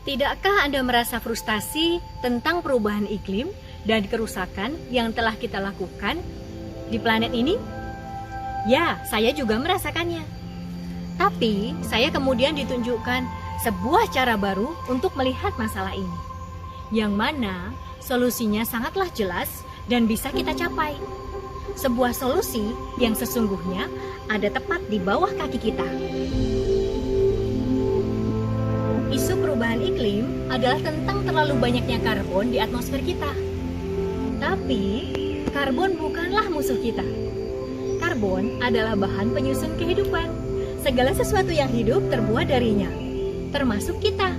Tidakkah Anda merasa frustasi tentang perubahan iklim dan kerusakan yang telah kita lakukan di planet ini? Ya, saya juga merasakannya. Tapi, saya kemudian ditunjukkan sebuah cara baru untuk melihat masalah ini, yang mana solusinya sangatlah jelas dan bisa kita capai. Sebuah solusi yang sesungguhnya ada tepat di bawah kaki kita. Isu perubahan iklim adalah tentang terlalu banyaknya karbon di atmosfer kita. Tapi, karbon bukanlah musuh kita. Karbon adalah bahan penyusun kehidupan. Segala sesuatu yang hidup terbuat darinya, termasuk kita.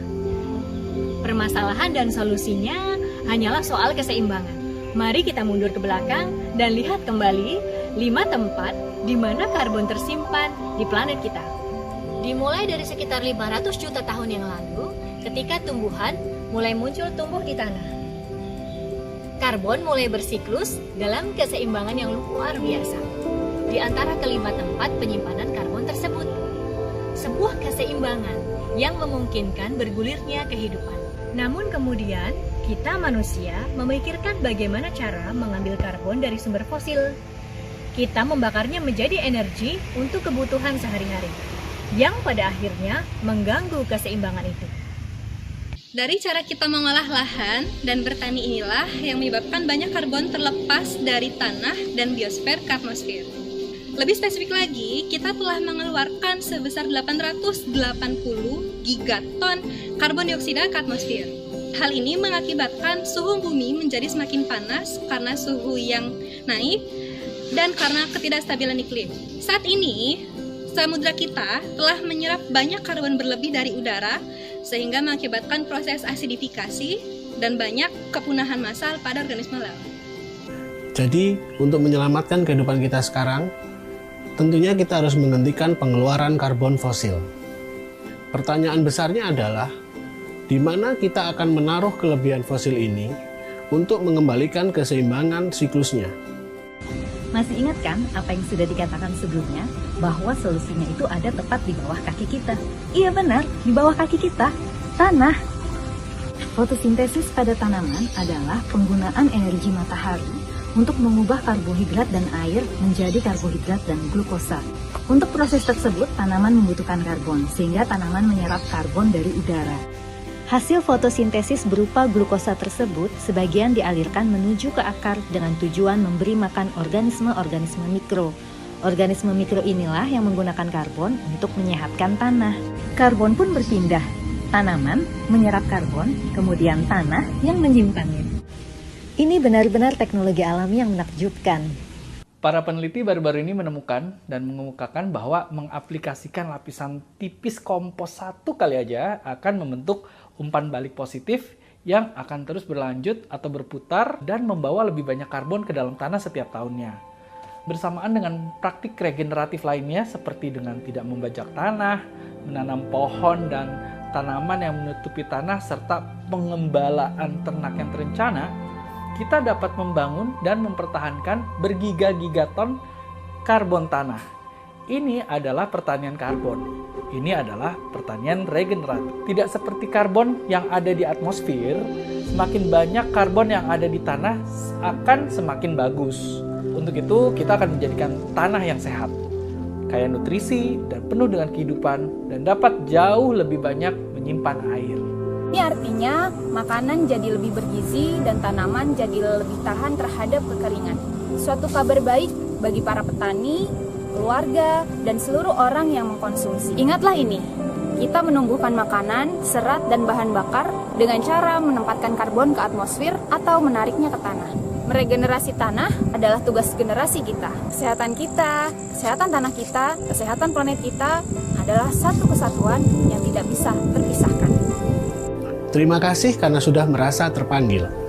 Permasalahan dan solusinya hanyalah soal keseimbangan. Mari kita mundur ke belakang dan lihat kembali 5 tempat di mana karbon tersimpan di planet kita. Dimulai dari sekitar 500 juta tahun yang lalu, ketika tumbuhan mulai muncul tumbuh di tanah. Karbon mulai bersiklus dalam keseimbangan yang luar biasa di antara kelima tempat penyimpanan karbon tersebut. Sebuah keseimbangan yang memungkinkan bergulirnya kehidupan. Namun kemudian, kita manusia memikirkan bagaimana cara mengambil karbon dari sumber fosil. Kita membakarnya menjadi energi untuk kebutuhan sehari-hari, yang pada akhirnya mengganggu keseimbangan itu. Dari cara kita mengolah lahan dan bertani inilah yang menyebabkan banyak karbon terlepas dari tanah dan biosfer ke atmosfer. Lebih spesifik lagi, kita telah mengeluarkan sebesar 880 gigaton karbon dioksida ke atmosfer. Hal ini mengakibatkan suhu bumi menjadi semakin panas karena suhu yang naik dan karena ketidakstabilan iklim. Saat ini, samudra kita telah menyerap banyak karbon berlebih dari udara sehingga mengakibatkan proses asidifikasi dan banyak kepunahan massal pada organisme laut. Jadi, untuk menyelamatkan kehidupan kita sekarang, tentunya kita harus menghentikan pengeluaran karbon fosil. Pertanyaan besarnya adalah, di mana kita akan menaruh kelebihan fosil ini untuk mengembalikan keseimbangan siklusnya? Masih ingat kan apa yang sudah dikatakan sebelumnya, bahwa solusinya itu ada tepat di bawah kaki kita? Iya benar, di bawah kaki kita, tanah. Fotosintesis pada tanaman adalah penggunaan energi matahari untuk mengubah karbohidrat dan air menjadi karbohidrat dan glukosa. Untuk proses tersebut, tanaman membutuhkan karbon, sehingga tanaman menyerap karbon dari udara. Hasil fotosintesis berupa glukosa tersebut sebagian dialirkan menuju ke akar dengan tujuan memberi makan organisme-organisme mikro. Organisme mikro inilah yang menggunakan karbon untuk menyehatkan tanah. Karbon pun berpindah. Tanaman menyerap karbon, kemudian tanah yang menyimpannya. Ini benar-benar teknologi alami yang menakjubkan. Para peneliti baru-baru ini menemukan dan mengemukakan bahwa mengaplikasikan lapisan tipis kompos satu kali aja akan membentuk umpan balik positif yang akan terus berlanjut atau berputar dan membawa lebih banyak karbon ke dalam tanah setiap tahunnya. Bersamaan dengan praktik regeneratif lainnya seperti dengan tidak membajak tanah, menanam pohon dan tanaman yang menutupi tanah, serta pengembalaan ternak yang terencana, kita dapat membangun dan mempertahankan bergiga-giga ton karbon tanah. Ini adalah pertanian karbon. Ini adalah pertanian regeneratif. Tidak seperti karbon yang ada di atmosfer, semakin banyak karbon yang ada di tanah akan semakin bagus. Untuk itu, kita akan menjadikan tanah yang sehat, kaya nutrisi dan penuh dengan kehidupan, dan dapat jauh lebih banyak menyimpan air. Ini artinya makanan jadi lebih bergizi dan tanaman jadi lebih tahan terhadap kekeringan. Suatu kabar baik bagi para petani, keluarga, dan seluruh orang yang mengkonsumsi. Ingatlah ini, kita menumbuhkan makanan, serat, dan bahan bakar dengan cara menempatkan karbon ke atmosfer atau menariknya ke tanah. Meregenerasi tanah adalah tugas generasi kita. Kesehatan kita, kesehatan tanah kita, kesehatan planet kita adalah satu kesatuan yang tidak bisa terpisahkan. Terima kasih karena sudah merasa terpanggil.